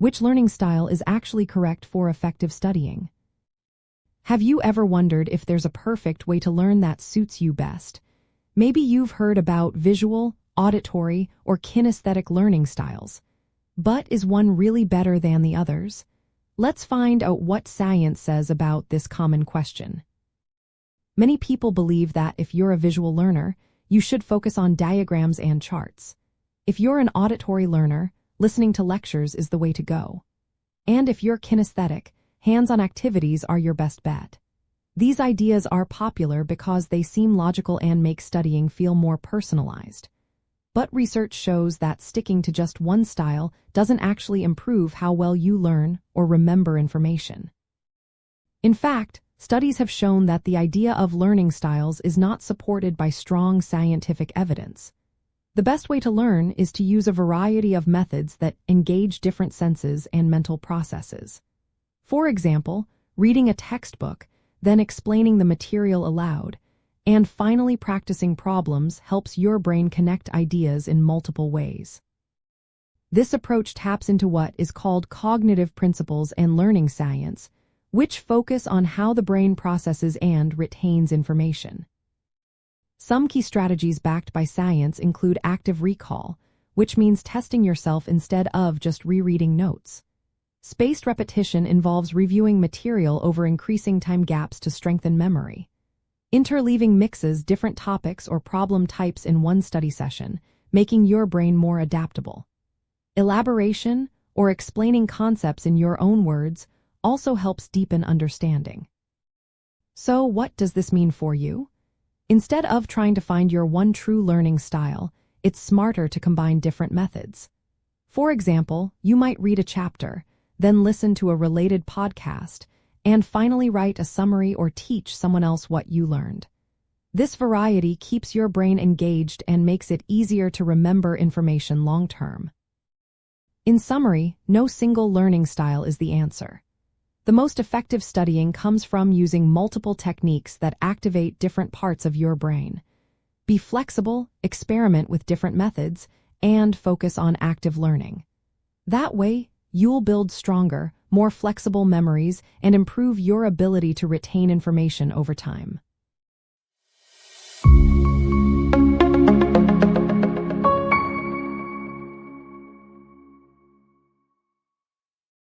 Which learning style is actually correct for effective studying? Have you ever wondered if there's a perfect way to learn that suits you best? Maybe you've heard about visual, auditory, or kinesthetic learning styles. But is one really better than the others? Let's find out what science says about this common question. Many people believe that if you're a visual learner, you should focus on diagrams and charts. If you're an auditory learner, listening to lectures is the way to go. And if you're kinesthetic, hands-on activities are your best bet. These ideas are popular because they seem logical and make studying feel more personalized. But research shows that sticking to just one style doesn't actually improve how well you learn or remember information. In fact, studies have shown that the idea of learning styles is not supported by strong scientific evidence. The best way to learn is to use a variety of methods that engage different senses and mental processes. For example, reading a textbook, then explaining the material aloud, and finally practicing problems helps your brain connect ideas in multiple ways. This approach taps into what is called cognitive principles and learning science, which focus on how the brain processes and retains information. Some key strategies backed by science include active recall, which means testing yourself instead of just rereading notes. Spaced repetition involves reviewing material over increasing time gaps to strengthen memory. Interleaving mixes different topics or problem types in one study session, making your brain more adaptable. Elaboration, or explaining concepts in your own words, also helps deepen understanding. So, what does this mean for you? Instead of trying to find your one true learning style, it's smarter to combine different methods. For example, you might read a chapter, then listen to a related podcast, and finally write a summary or teach someone else what you learned. This variety keeps your brain engaged and makes it easier to remember information long-term. In summary, no single learning style is the answer. The most effective studying comes from using multiple techniques that activate different parts of your brain. Be flexible, experiment with different methods, and focus on active learning. That way, you'll build stronger, more flexible memories and improve your ability to retain information over time.